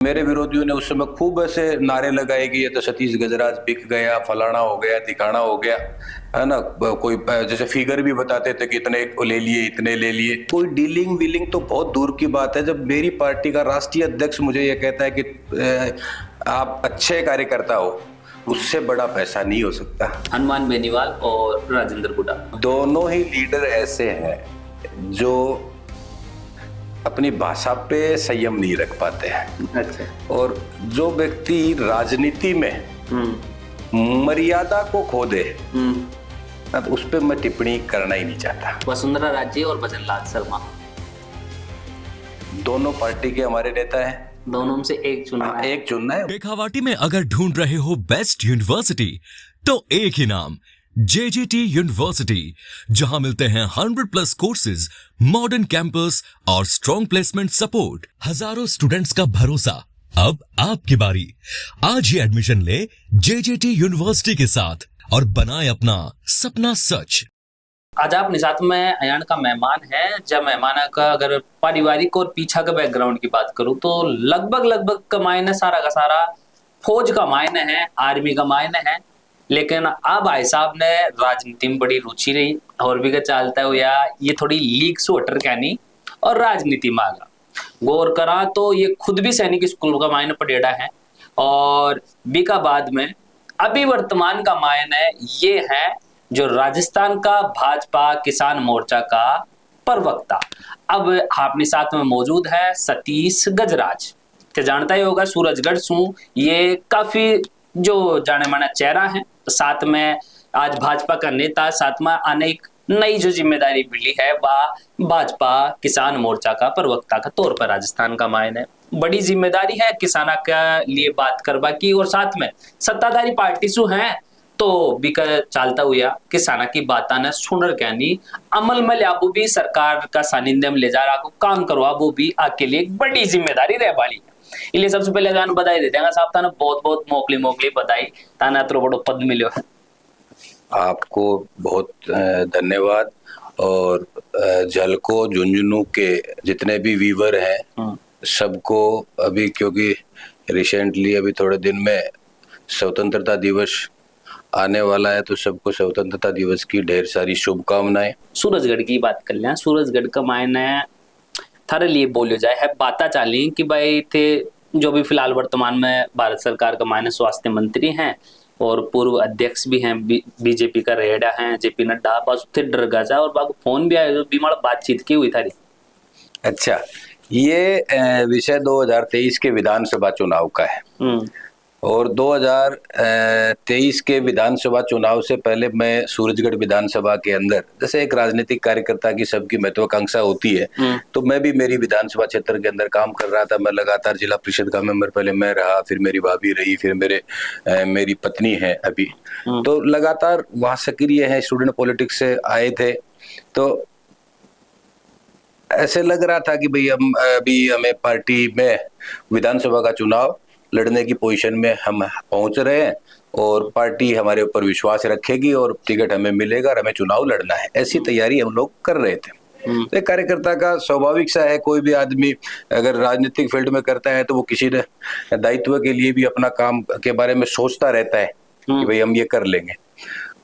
मेरे विरोधियों ने उस समय खूब ऐसे नारे लगाए कि ये तो सतीश गजराज बिक गया, फलाना हो गया, दिखाना हो गया, है ना। कोई जैसे फिगर भी बताते थे कि इतने ले लिए, इतने ले लिए। कोई डीलिंग वीलिंग तो बहुत दूर की बात है। जब मेरी पार्टी का राष्ट्रीय अध्यक्ष मुझे ये कहता है कि आप अच्छे कार्यकर्ता हो, उससे बड़ा पैसा नहीं हो सकता। हनुमान बेनीवाल और राजेंद्र गुडा दोनों ही लीडर ऐसे हैं जो अपनी भाषा पे संयम नहीं रख पाते हैं। अच्छा। और जो व्यक्ति राजनीति में मर्यादा को खो दे, अब उस पर मैं टिप्पणी करना ही नहीं चाहता। वसुंधरा राजे और भजन लाल शर्मा दोनों पार्टी के हमारे नेता हैं। दोनों में से एक चुनना है। एक चुनना है। शेखावाटी में अगर ढूंढ रहे हो बेस्ट यूनिवर्सिटी तो एक ही नाम, JJT यूनिवर्सिटी, जहां मिलते हैं 100+ कोर्सेज, मॉडर्न कैंपस और स्ट्रॉन्ग प्लेसमेंट सपोर्ट, हजारों स्टूडेंट्स का भरोसा। अब आपकी बारी। आज ही एडमिशन ले JJT यूनिवर्सिटी के साथ और बनाए अपना सपना सच। आज अपने साथ में अयान का मेहमान है। जब मेहमान का अगर पारिवारिक और पीछा का बैकग्राउंड की बात करूं तो लगभग का मायने सारा का सारा फौज का मायने है, आर्मी का मायने है। लेकिन अब भाई साहब ने राजनीति में बड़ी रुचि रही और भी का चालता है या ये थोड़ी लीग से हटर कहनी और राजनीति में आगा गौर करा तो ये खुद भी सैनिक स्कूल का मायने पढ़ेड़ा है और बीका बाद में अभी वर्तमान का मायने ये है जो राजस्थान का भाजपा किसान मोर्चा का प्रवक्ता। अब आपने साथ में मौजूद है सतीश गजराज। तो जानता ही होगा सूरजगढ़ सू ये काफी जो जाने माना चेहरा है। साथ में आज भाजपा का नेता, साथ में अनेक नई जो जिम्मेदारी मिली है वह भाजपा किसान मोर्चा का प्रवक्ता का तौर पर राजस्थान का मायने बड़ी जिम्मेदारी है किसाना के लिए बात करवा की और साथ में सत्ताधारी पार्टी सु है तो बिका चालता हुआ किसाना की बात ने सुनर कहनी अमल में लिया भी सरकार का सानिध्य में ले जा रहा को काम करवा वो भी आपके लिए एक बड़ी जिम्मेदारी रह वाली है। इसलिए सबसे पहले गान बधाई देते हैं साहब, ताना बहुत बहुत मोकली बधाई, ताना तो बड़ो पद मिलो है। आपको बहुत धन्यवाद। और झलको झुंझुनू के जितने भी वीवर हैं सबको अभी, क्योंकि रिसेंटली अभी थोड़े दिन में स्वतंत्रता दिवस आने वाला है, तो सबको स्वतंत्रता दिवस की ढेर सारी शुभकामनाएं। सूरजगढ़ की बात कर लें। सूरजगढ़ का मायने थारे लिए बोलो जाए है बाता चाली कि भाई थे जो भी फिलहाल वर्तमान में भारत सरकार का मायने स्वास्थ्य मंत्री हैं और पूर्व अध्यक्ष भी हैं, बीजेपी का रेडा हैं JP नड्डा, बस थे डर गजा और बाबू फोन भी आया जो बीमार बातचीत की हुई थारी। अच्छा, ये विषय 2023 के विधानसभा चुनाव का है और 2023 के विधानसभा चुनाव से पहले मैं सूरजगढ़ विधानसभा के अंदर, जैसे एक राजनीतिक कार्यकर्ता की सबकी महत्वाकांक्षा होती है, तो मैं भी मेरी विधानसभा क्षेत्र के अंदर काम कर रहा था। मैं लगातार जिला परिषद का मेंबर, पहले मैं रहा, फिर मेरी भाभी रही, फिर मेरी पत्नी है अभी, तो लगातार वहां सक्रिय है, स्टूडेंट पॉलिटिक्स से आए थे। तो ऐसे लग रहा था कि भाई हमें पार्टी में विधानसभा का चुनाव लड़ने की पोजीशन में हम पहुंच रहे हैं और पार्टी हमारे ऊपर विश्वास रखेगी और टिकट हमें मिलेगा और हमें चुनाव लड़ना है, ऐसी तैयारी हम लोग कर रहे थे। तो एक कार्यकर्ता का स्वाभाविक सा है, कोई भी आदमी अगर राजनीतिक फील्ड में करता है तो वो किसी दायित्व के लिए भी अपना काम के बारे में सोचता रहता है कि भाई हम ये कर लेंगे।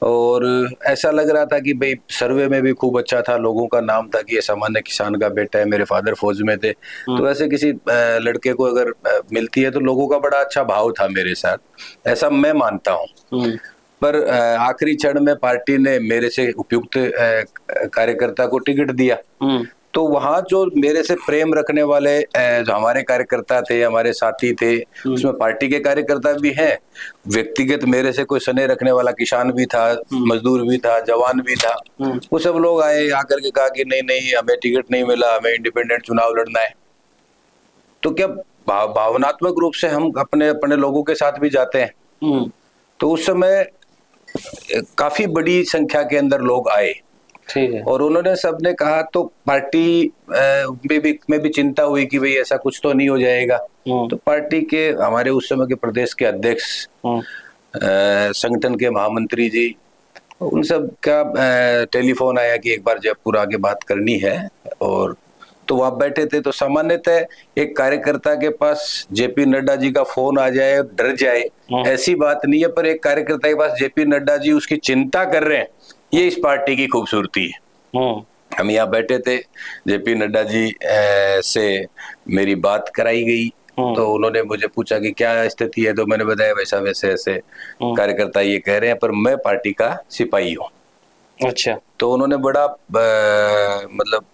और ऐसा लग रहा था कि भाई सर्वे में भी खूब अच्छा था, लोगों का नाम था कि ये सामान्य किसान का बेटा है, मेरे फादर फौज में थे, तो ऐसे किसी लड़के को अगर मिलती है तो लोगों का बड़ा अच्छा भाव था मेरे साथ, ऐसा मैं मानता हूँ। पर आखिरी क्षण में पार्टी ने मेरे से उपयुक्त कार्यकर्ता को टिकट दिया, तो वहां जो मेरे से प्रेम रखने वाले जो हमारे कार्यकर्ता थे, हमारे साथी थे, उसमें पार्टी के कार्यकर्ता भी हैं, व्यक्तिगत मेरे से कोई स्नेह रखने वाला किसान भी था, मजदूर भी था, जवान भी था, वो सब लोग आए आकर के कहा कि नहीं हमें टिकट नहीं मिला, हमें इंडिपेंडेंट चुनाव लड़ना है। तो क्या भावनात्मक रूप से हम अपने लोगों के साथ भी जाते हैं। तो उस समय काफी बड़ी संख्या के अंदर लोग आए, ठीक है, और उन्होंने सबने कहा, तो पार्टी में भी चिंता हुई कि भाई ऐसा कुछ तो नहीं हो जाएगा। तो पार्टी के हमारे उस समय के प्रदेश के अध्यक्ष, संगठन के महामंत्री जी, उन सब का टेलीफोन आया कि एक बार जयपुर आके बात करनी है और तो वहां बैठे थे। तो सामान्यतः एक कार्यकर्ता के पास जेपी नड्डा जी का फोन आ जाए, डर जाए, ऐसी बात नहीं है। पर एक कार्यकर्ता के पास जेपी नड्डा जी उसकी चिंता कर रहे हैं, ये इस पार्टी की खूबसूरती है। हम यहाँ बैठे थे, जेपी नड्डा जी से मेरी बात कराई गई, तो उन्होंने मुझे पूछा कि क्या स्थिति है, तो मैंने बताया वैसा वैसे ऐसे कार्यकर्ता ये कह रहे हैं, पर मैं पार्टी का सिपाही हूँ। अच्छा। तो उन्होंने बड़ा मतलब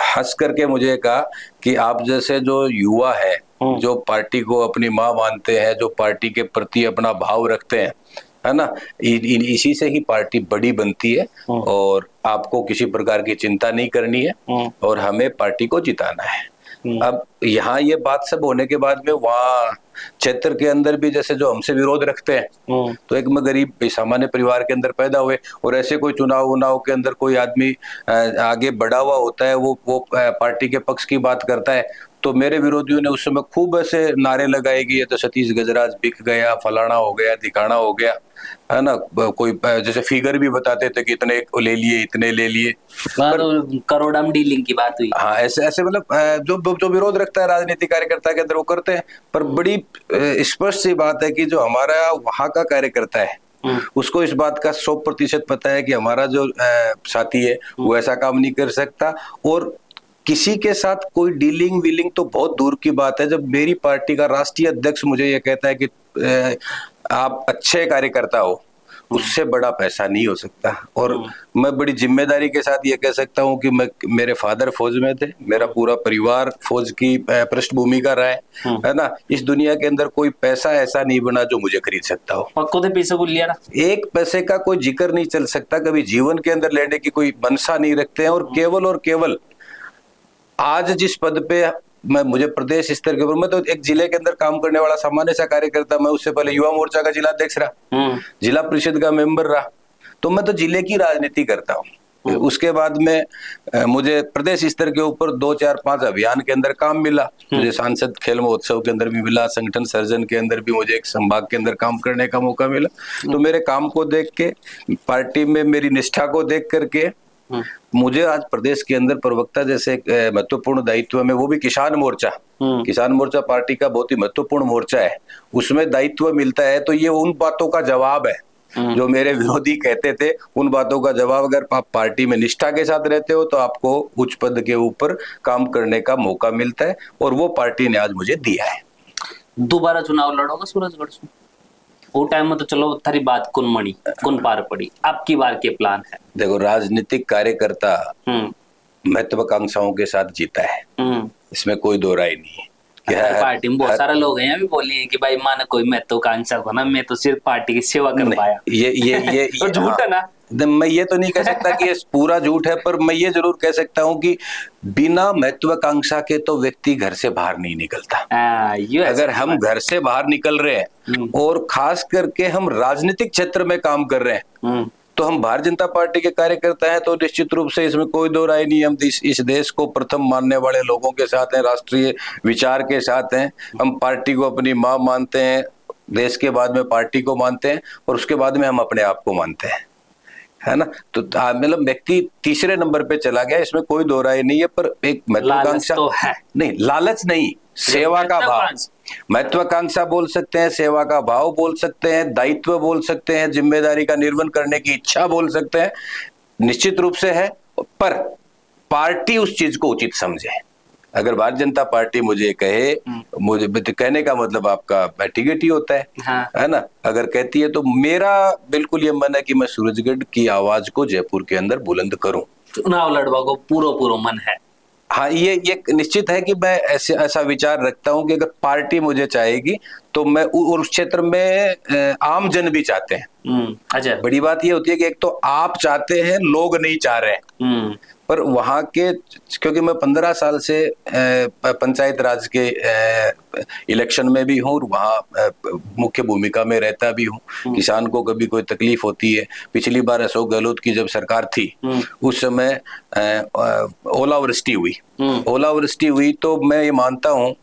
हंस करके मुझे कहा कि आप जैसे जो युवा है, जो पार्टी को अपनी माँ मानते हैं, जो पार्टी के प्रति अपना भाव रखते हैं, है ना, इसी से ही पार्टी बड़ी बनती है, और आपको किसी प्रकार की चिंता नहीं करनी है, और हमें पार्टी को जिताना है। अब यहाँ ये बात सब होने के बाद में वहाँ क्षेत्र के अंदर भी जैसे जो हमसे विरोध रखते हैं, तो एक मैं गरीब सामान्य परिवार के अंदर पैदा हुए, और ऐसे कोई चुनाव के अंदर कोई आदमी आगे बढ़ा हुआ होता है, वो पार्टी के पक्ष की बात करता है, तो मेरे विरोधियों ने उस समय खूब ऐसे नारे लगाए कि ये तो सतीश गजराज बिक गया, फलाना हो गया, दिखाना हो गया, है ना। कोई जैसे फिगर भी बताते थे कि इतने ले लिए, इतने ले लिए, करोड़म डीलिंग की बात हुई। हाँ, ऐसे ऐसे मतलब जो विरोध रखता है राजनीतिक कार्यकर्ता के अंदर वो करते हैं। पर बड़ी स्पष्ट सी बात है कि जो हमारा वहां का कार्यकर्ता है, उसको इस बात का 100% पता है कि हमारा जो साथी है वो ऐसा काम नहीं कर सकता, और किसी के साथ कोई डीलिंग वीलिंग तो बहुत दूर की बात है। जब मेरी पार्टी का राष्ट्रीय अध्यक्ष मुझे ये कहता है कि आप अच्छे कार्यकर्ता हो, उससे बड़ा पैसा नहीं हो सकता। और मैं बड़ी जिम्मेदारी के साथ ये कह सकता हूँ कि मेरे फादर फौज में थे, मेरा पूरा परिवार फौज की पृष्ठभूमि का रहा है ना। इस दुनिया के अंदर कोई पैसा ऐसा नहीं बना जो मुझे खरीद सकता हो। पक्को तो पैसे को लिया ना, एक पैसे का कोई जिक्र नहीं चल सकता, कभी जीवन के अंदर लेने की कोई मनसा नहीं रखते हैं, और केवल आज जिस पद पे मुझे प्रदेश स्तर के ऊपर, मैं तो एक जिले के अंदर काम करने वाला सामान्य सा कार्यकर्ता, मैं उससे पहले युवा मोर्चा का जिला अध्यक्ष रहा, जिला परिषद का मेंबर रहा, तो मैं तो जिले की राजनीति करता हूँ। उसके बाद में मुझे प्रदेश स्तर के ऊपर 2, 4, 5 अभियान के अंदर काम मिला, मुझे सांसद खेल महोत्सव के अंदर भी मिला, संगठन सर्जन के अंदर भी मुझे एक संभाग के अंदर काम करने का मौका मिला। तो मेरे काम को देख के, पार्टी में मेरी निष्ठा को देख करके मुझे आज प्रदेश के अंदर प्रवक्ता जैसे महत्वपूर्ण दायित्व में, वो भी किसान मोर्चा, किसान मोर्चा पार्टी का बहुत ही महत्वपूर्ण मोर्चा है, उसमें दायित्व मिलता है। तो ये उन बातों का जवाब है जो मेरे विरोधी कहते थे, उन बातों का जवाब। अगर आप पार्टी में निष्ठा के साथ रहते हो तो आपको उच्च पद के ऊपर काम करने का मौका मिलता है, और वो पार्टी ने आज मुझे दिया है। दोबारा चुनाव लड़ोगा सूरजगढ़ से? वो टाइम में तो चलो थारी बात कुन पार पड़ी, अब की बार के प्लान है? देखो, राजनीतिक कार्यकर्ता महत्वाकांक्षाओं के साथ जीता है, इसमें कोई दो राय नहीं है। पार्टी में बहुत सारे लोग हैं, अभी बोली है कि भाई माना कोई महत्वाकांक्षा को ना, मैं तो सिर्फ पार्टी की सेवा कर पाया। ये तो झूठ है ना। मैं ये तो नहीं कह सकता कि ये पूरा झूठ है, पर मैं ये जरूर कह सकता हूँ कि बिना महत्वाकांक्षा के तो व्यक्ति घर से बाहर नहीं निकलता। अगर हम घर से बाहर निकल रहे हैं और खास करके हम राजनीतिक क्षेत्र में काम कर रहे हैं, तो हम भारतीय जनता पार्टी के कार्यकर्ता हैं, तो निश्चित रूप से इसमें कोई दो राय नहीं। हम इस देश को प्रथम मानने वाले लोगों के साथ हैं, राष्ट्रीय विचार के साथ हैं। हम पार्टी को अपनी मां मानते हैं, देश के बाद में पार्टी को मानते हैं, और उसके बाद में हम अपने आप को मानते हैं, है ना। तो मतलब व्यक्ति तीसरे नंबर पे चला गया, इसमें कोई दो राय नहीं है। पर एक महत्वाकांक्षा तो है नहीं, लालच नहीं, सेवा का भाव। महत्वाकांक्षा बोल सकते हैं, सेवा का भाव बोल सकते हैं, दायित्व बोल सकते हैं, जिम्मेदारी का निर्वहन करने की इच्छा बोल सकते हैं, निश्चित रूप से है। पर पार्टी उस चीज को उचित समझे। अगर भारतीय जनता पार्टी मुझे कहे, मुझे कहने का मतलब आपका टिकट ही होता है, हाँ। है ना। अगर कहती है तो मेरा बिल्कुल ये मन है कि मैं सूरजगढ़ की आवाज को जयपुर के अंदर बुलंद करूं। चुनाव लड़वा को पूरा मन है। हाँ, ये निश्चित है कि मैं ऐसा विचार रखता हूं कि अगर पार्टी मुझे चाहेगी तो मैं उस क्षेत्र में आम जन भी चाहते हैं। अच्छा, बड़ी बात ये होती है कि एक तो आप चाहते हैं, लोग नहीं चाह रहे हैं। पर वहाँ के, क्योंकि मैं 15 साल से पंचायत राज के इलेक्शन में भी हूँ और वहाँ मुख्य भूमिका में रहता भी हूँ। किसान को कभी कोई तकलीफ होती है, पिछली बार अशोक गहलोत की जब सरकार थी उस समय ओलावृष्टि हुई तो मैं ये मानता हूँ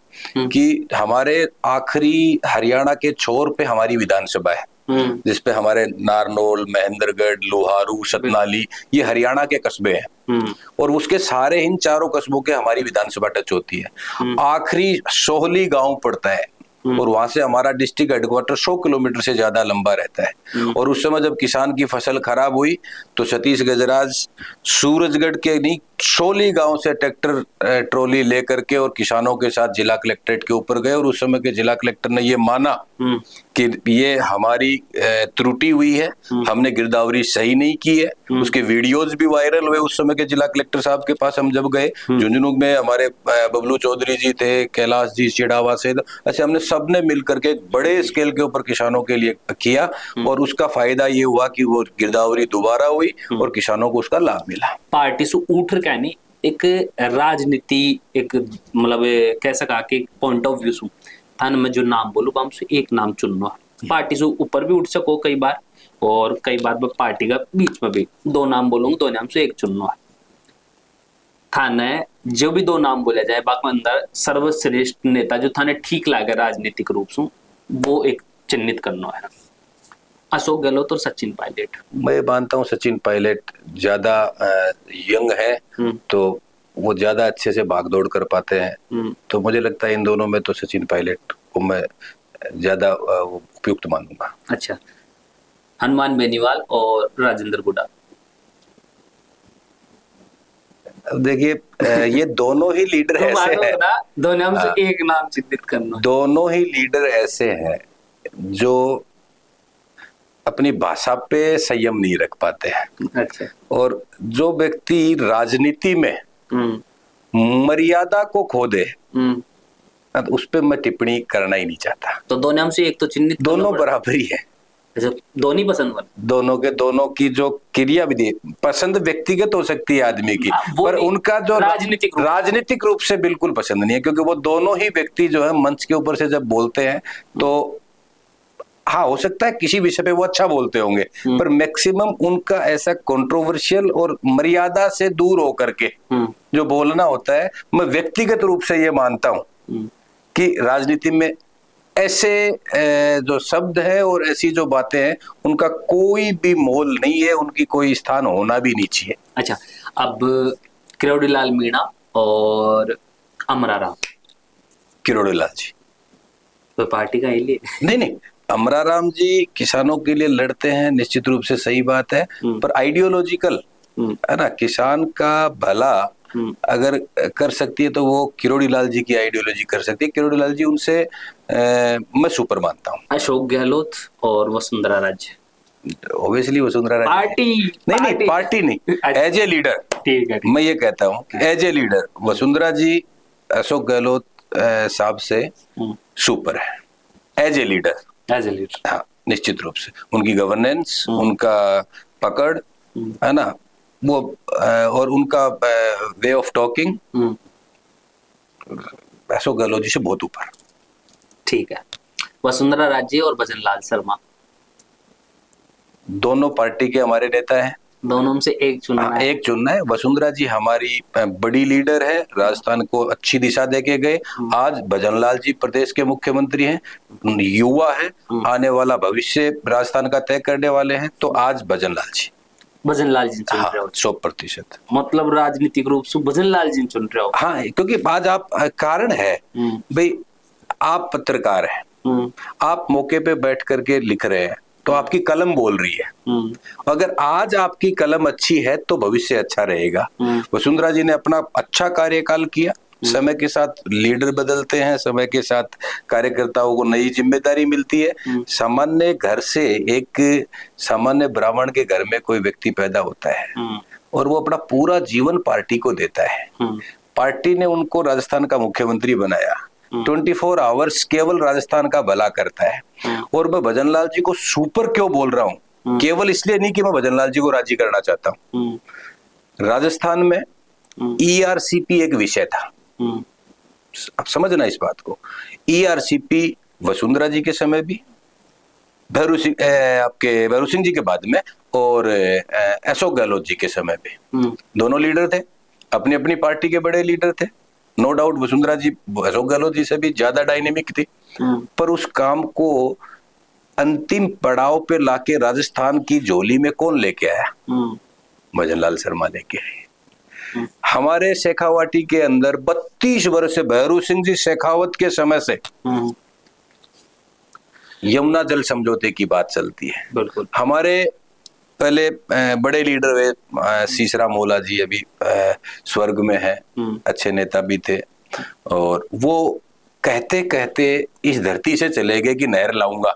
कि हमारे आखिरी हरियाणा के छोर पे हमारी विधानसभा है, जिसपे हमारे नारनौल, महेंद्रगढ़, लोहारू, सतनाली ये हरियाणा के कस्बे हैं और उसके सारे इन चारों कस्बों के हमारी विधानसभा टच होती है। आखिरी सोहली गांव पड़ता है और वहां से हमारा डिस्ट्रिक्ट हेडक्वार्टर 100 किलोमीटर से ज्यादा लंबा रहता है। और उस समय जब किसान की फसल खराब हुई तो सतीश गजराज सूरजगढ़ के नहीं सोली गांव से ट्रैक्टर ट्रॉली लेकर के और किसानों के साथ जिला कलेक्ट्रेट के ऊपर गए और उस समय के जिला कलेक्टर ने ये माना कि ये हमारी त्रुटि हुई है, हमने गिरदावरी सही नहीं की है। उसके वीडियोज भी वायरल हुए। उस समय के जिला कलेक्टर साहब के पास हम जब गए, झुंझुनू में हमारे बबलू चौधरी जी थे, कैलाश जी चिड़ावा से, ऐसे हमने सबने मिलकर के बड़े स्केल के ऊपर किसानों के लिए किया और उसका फायदा ये हुआ कि वो गिरदावरी दोबारा हुई और किसानों को उसका लाभ मिला। पार्टी से उठ क्या नहीं एक राजनीति एक मतलब कह सका कि पॉइंट ऑफ व्यू से थान में जो नाम बोलूँ हमसे एक नाम चुनना। पार्टी से ऊपर भी उठ सको कई बार और कई बार पार्टी का बीच में भी दो नाम बोलूंगा, दो नाम से एक चुनना। थाने जो भी दो नाम बोला जाए बाकी अंदर सर्वश्रेष्ठ नेता जो थाने ठीक लगे राजनीतिक रूप से वो एक चिन्हित करना है। अशोक गहलोत और सचिन पायलट। मैं मानता हूँ सचिन पायलट ज्यादा यंग है तो वो ज्यादा अच्छे से भागदौड़ कर पाते हैं, तो मुझे लगता है इन दोनों में तो सचिन पायलट को मैं ज्यादा उपयुक्त मानूंगा। अच्छा, हनुमान बेनीवाल और राजेंद्र गुडा। देखिए ये दोनों ही लीडर ऐसे हैं, दो नाम से एक नाम चिन्हित करना। दोनों ही लीडर ऐसे हैं जो अपनी भाषा पे संयम नहीं रख पाते हैं। अच्छा। और जो व्यक्ति राजनीति में मर्यादा को खो दे उस पे मैं टिप्पणी करना ही नहीं चाहता। तो दो नाम से एक तो चिन्हित, दोनों बराबरी है। दोनों पसंद वाले, दोनों की जो क्रिया विधि पसंद व्यक्तिगत हो सकती है आदमी की, पर उनका जो राजनीतिक रूप से बिल्कुल पसंद नहीं है, क्योंकि वो दोनों ही व्यक्ति जो है मंच के ऊपर से जब बोलते हैं तो हाँ हो सकता है किसी विषय पे वो अच्छा बोलते होंगे, पर मैक्सिमम उनका ऐसा कंट्रोवर्शियल और मर्यादा से दूर होकर के जो बोलना होता है। मैं व्यक्तिगत रूप से ये मानता हूं कि राजनीति में ऐसे जो शब्द है और ऐसी जो बातें हैं उनका कोई भी मोल नहीं है, उनकी कोई स्थान होना भी नहीं चाहिए। अच्छा, अब किरोड़ी लाल मीणा और अमरा राम। किरोड़ी लाल जी तो पार्टी का ही लिए नहीं, अमरा राम जी किसानों के लिए लड़ते हैं, निश्चित रूप से सही बात है, पर आइडियोलॉजिकल है ना, किसान का भला अगर कर सकती है तो वो किरोड़ी लाल जी की आइडियोलॉजी कर सकती है। किरोड़ी लाल जी उनसे मैं सुपर मानता हूँ। अशोक गहलोत और वसुंधरा राजे। ऑब्वियसली वसुंधरा राजे। पार्टी नहीं, एज ए लीडर। ठीक है, मैं ये कहता हूँ एज ए लीडर वसुंधरा जी अशोक गहलोत साहब से सुपर है एज ए लीडर। हाँ, निश्चित रूप से उनकी गवर्नेंस, उनका पकड़ है ना वो, और उनका way of talking Ashok Gehlot ji से बहुत ऊपर। ठीक है, वसुंधरा राजे और भजन लाल शर्मा। दोनों पार्टी के हमारे नेता हैं, दोनों में से एक चुनना है। एक चुनना है। वसुंधरा जी हमारी बड़ी लीडर है, राजस्थान को अच्छी दिशा देके गए। आज भजनलाल जी प्रदेश के मुख्यमंत्री हैं, युवा है, आने वाला भविष्य राजस्थान का तय करने वाले हैं, तो आज भजनलाल जी चुन रहे हो। 100%। मतलब राजनीतिक रूप से भजनलाल जी चुन रहे हो। हाँ, क्योंकि आज आप कारण है भाई, आप पत्रकार हैं, आप मौके पे बैठ करके लिख रहे हैं तो आपकी कलम बोल रही है। अगर आज आपकी कलम अच्छी है तो भविष्य अच्छा रहेगा। वसुंधरा जी ने अपना अच्छा कार्यकाल किया, समय के साथ लीडर बदलते हैं, समय के साथ कार्यकर्ताओं को नई जिम्मेदारी मिलती है। सामान्य घर से एक सामान्य ब्राह्मण के घर में कोई व्यक्ति पैदा होता है और वो अपना पूरा जीवन पार्टी को देता है। पार्टी ने उनको राजस्थान का मुख्यमंत्री बनाया, 24 आवर्स केवल राजस्थान का भला करता है। और मैं भजनलाल जी को सुपर क्यों बोल रहा हूँ, केवल इसलिए नहीं कि मैं भजनलाल जी को राजी करना चाहता हूँ। राजस्थान में ERCP एक विषय था, आप समझना इस बात को। ERCP वसुंधरा जी के समय भी, भैरू सिंह जी के बाद में, और अशोक गहलोत जी के समय भी, दोनों लीडर थे, अपनी अपनी पार्टी के बड़े लीडर थे। नो डाउट वसुंधरा जी अशोक गहलोत जी से भी ज्यादा डायनेमिक थी, पर उस काम को अंतिम पड़ाव पे लाके राजस्थान की झोली में कौन लेके आया? भजनलाल शर्मा लेके आए। हमारे शेखावाटी के अंदर 32 वर्ष से भैरू सिंह जी शेखावत के समय से यमुना जल समझौते की बात चलती है। बिल्कुल। हमारे पहले बड़े लीडर हुए सीसरा मौला जी, अभी स्वर्ग में है, अच्छे नेता भी थे, और वो कहते कहते इस धरती से चले गए कि नहर लाऊंगा,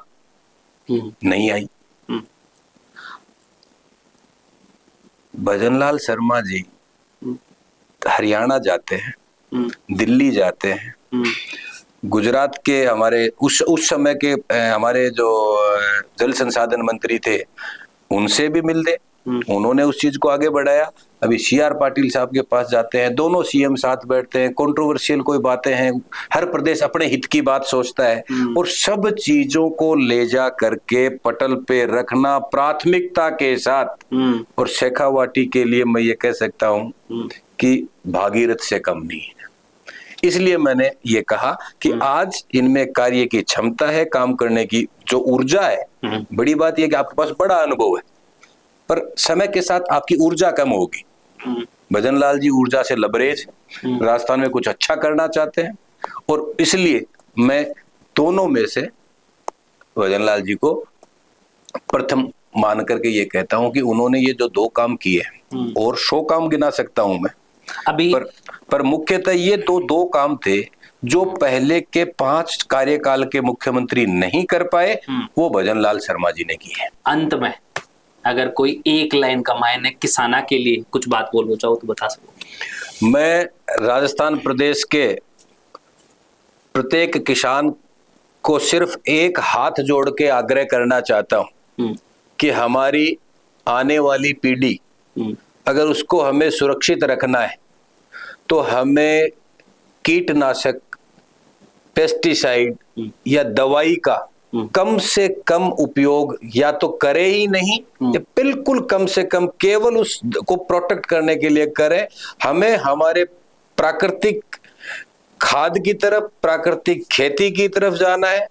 नहीं आई। भजनलाल शर्मा जी हरियाणा जाते हैं, दिल्ली जाते हैं, गुजरात के हमारे उस समय के हमारे जो जल संसाधन मंत्री थे उनसे भी मिलते, उन्होंने उस चीज को आगे बढ़ाया। अभी CR पाटिल साहब के पास जाते हैं, दोनों CM साथ बैठते हैं, कंट्रोवर्शियल कोई बातें हैं, हर प्रदेश अपने हित की बात सोचता है, और सब चीजों को ले जा करके पटल पे रखना प्राथमिकता के साथ। और शेखावाटी के लिए मैं ये कह सकता हूं कि भागीरथ से कम नहीं है। इसलिए मैंने ये कहा कि आज इनमें कार्य की क्षमता है, काम करने की जो ऊर्जा है। बड़ी बात यह कि आपके पास बड़ा अनुभव है, पर समय के साथ आपकी ऊर्जा कम होगी। भजनलाल जी ऊर्जा से लबरेज, राजस्थान में कुछ अच्छा करना चाहते हैं, और इसलिए मैं दोनों में से भजनलाल जी को प्रथम मान करके ये कहता हूं कि उन्होंने ये जो 2 काम किए, और 100 काम गिना सकता हूं मैं अभी, पर मुख्यतः ये 2 काम थे जो पहले के 5 कार्यकाल के मुख्यमंत्री नहीं कर पाए, वो भजनलाल शर्मा जी ने किए। अंत में अगर कोई एक लाइन का मायने किसाना के लिए कुछ बात बोलना चाहो तो बता सको। मैं राजस्थान प्रदेश के प्रत्येक किसान को सिर्फ एक हाथ जोड़ के आग्रह करना चाहता हूं कि हमारी आने वाली पीढ़ी, अगर उसको हमें सुरक्षित रखना है तो हमें कीटनाशक, पेस्टिसाइड या दवाई का कम से कम उपयोग या तो करे ही नहीं, या बिल्कुल कम से कम केवल उसको प्रोटेक्ट करने के लिए करें। हमें हमारे प्राकृतिक खाद की तरफ, प्राकृतिक खेती की तरफ जाना है।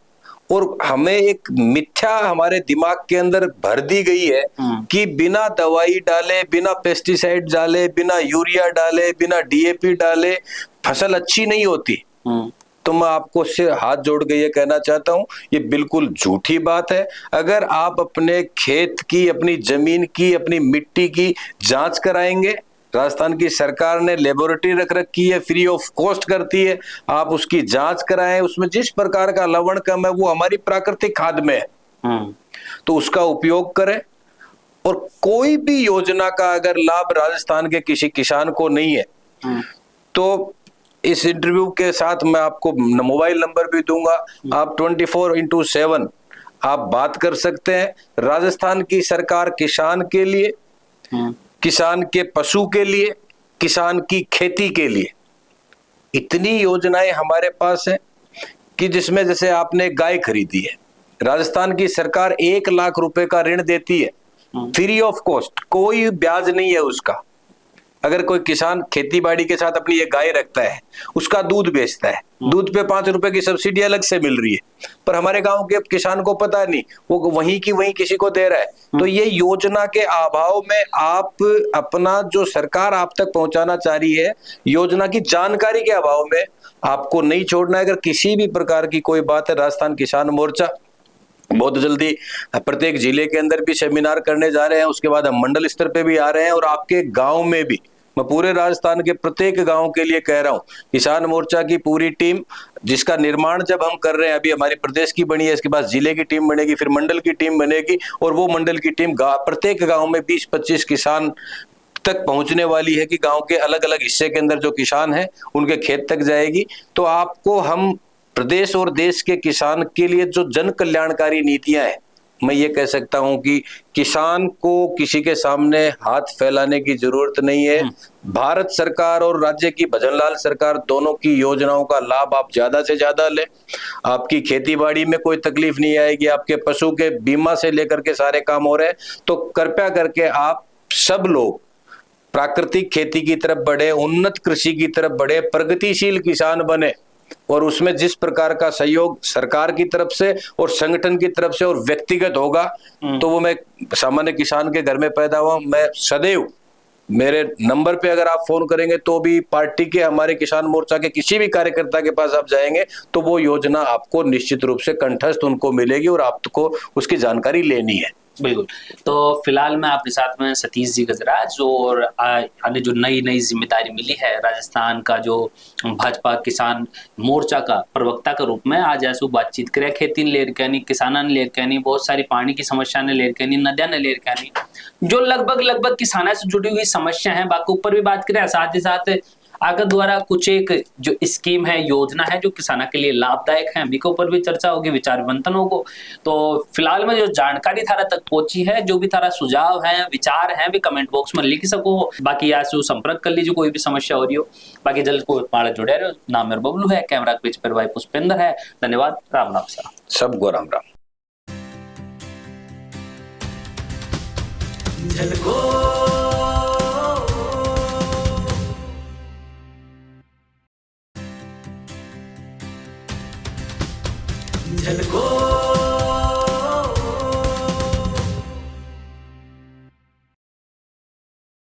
और हमें एक मिथ्या हमारे दिमाग के अंदर भर दी गई है कि बिना दवाई डाले, बिना पेस्टिसाइड डाले, बिना यूरिया डाले, बिना DAP डाले फसल अच्छी नहीं होती। तो मैं आपको से हाथ जोड़ के ये कहना चाहता हूं, ये बिल्कुल झूठी बात है। अगर आप अपने खेत की, अपनी जमीन की, अपनी मिट्टी की जांच कराएंगे, राजस्थान की सरकार ने लेबोरेटरी रख रखी है, फ्री ऑफ कॉस्ट करती है, आप उसकी जांच कराएं, उसमें जिस प्रकार का लवण कम है वो हमारी प्राकृतिक खाद में है, तो उसका उपयोग करें। और कोई भी योजना का अगर लाभ राजस्थान के किसी किसान को नहीं है, तो इस इंटरव्यू के साथ मैं आपको मोबाइल नंबर भी दूंगा, आप 24/7 आप बात कर सकते हैं। राजस्थान की सरकार किसान के लिए, किसान के पशु के लिए, किसान की खेती के लिए इतनी योजनाएं हमारे पास हैं कि जिसमें जैसे आपने गाय खरीदी है, राजस्थान की सरकार 1 लाख रुपए का ऋण देती है, फ्री ऑफ कॉस्ट, कोई ब्याज नहीं है उसका। अगर कोई किसान खेती बाड़ी के साथ अपनी ये गाय रखता है, उसका दूध बेचता है, दूध पे 5 रुपए की सब्सिडी अलग से मिल रही है, पर हमारे गांव के किसान को पता नहीं, वो वहीं की वहीं किसी को दे रहा है। तो ये योजना के अभाव में आप अपना जो सरकार आप तक पहुंचाना चाह रही है, योजना की जानकारी के अभाव में आपको नहीं छोड़ना है। अगर किसी भी प्रकार की कोई बात है, राजस्थान किसान मोर्चा बहुत जल्दी प्रत्येक जिले के अंदर भी सेमिनार करने जा रहे हैं, उसके बाद हम मंडल स्तर पे भी आ रहे हैं, और आपके गांव में भी, मैं पूरे राजस्थान के प्रत्येक गांव के लिए कह रहा हूं, किसान मोर्चा की पूरी टीम, जिसका निर्माण जब हम कर रहे हैं, अभी हमारी प्रदेश की बनी है, इसके बाद जिले की टीम बनेगी, फिर मंडल की टीम बनेगी, और वो मंडल की टीम प्रत्येक गांव में 20-25 किसान तक पहुंचने वाली है कि गांव के अलग अलग हिस्से के अंदर जो किसान हैं उनके खेत तक जाएगी। तो आपको हम प्रदेश और देश के किसान के लिए जो जन कल्याणकारी नीतियां हैं, मैं ये कह सकता हूं कि किसान को किसी के सामने हाथ फैलाने की जरूरत नहीं है। भारत सरकार और राज्य की भजनलाल सरकार दोनों की योजनाओं का लाभ आप ज्यादा से ज्यादा लें। आपकी खेती बाड़ी में कोई तकलीफ नहीं आएगी, आपके पशु के बीमा से लेकर के सारे काम हो रहे हैं। तो कृपया करके आप सब लोग प्राकृतिक खेती की तरफ बढ़े, उन्नत कृषि की तरफ बढ़े, प्रगतिशील किसान बने, और उसमें जिस प्रकार का सहयोग सरकार की तरफ से और संगठन की तरफ से और व्यक्तिगत होगा, तो वो मैं सामान्य किसान के घर में पैदा हुआ, मैं सदैव मेरे नंबर पे अगर आप फोन करेंगे तो भी पार्टी के हमारे किसान मोर्चा के किसी भी कार्यकर्ता के पास आप जाएंगे तो वो योजना आपको निश्चित रूप से कंठस्थ उनको मिलेगी और आपको उसकी जानकारी लेनी है। बिल्कुल। तो फिलहाल मैं आपके साथ में सतीश जी गजराज और आने जो नई जिम्मेदारी मिली है राजस्थान का जो भाजपा किसान मोर्चा का प्रवक्ता के रूप में, आज ऐसो बातचीत करे खेती ने लेकर नहीं, किसाना ने लेकर नहीं, बहुत सारी पानी की समस्या ने लेकर नहीं, नदियां ने लेकर नहीं, जो लगभग किसाना से जुड़ी हुई समस्या है बाकी ऊपर भी बात करें। साथ ही साथ आगे द्वारा कुछ एक जो स्कीम है, योजना है जो किसानों के लिए लाभदायक है, अभी के ऊपर भी चर्चा होगी, विचार मंथन होगा। तो फिलहाल में जो जानकारी थारा तक पहुंची है, जो भी थारा सुझाव है, विचार है, भी कमेंट बॉक्स में लिख सको। बाकी यहाँ से संपर्क कर लीजिए कोई भी समस्या हो रही हो। बाकी जल्द को माड़ा जुड़े रहो। नाम मेरा बबलू है, कैमरा के पीछे पर भाई पुष्पेंद्र है। धन्यवाद। राम राम साहब, सबको राम राम। झलको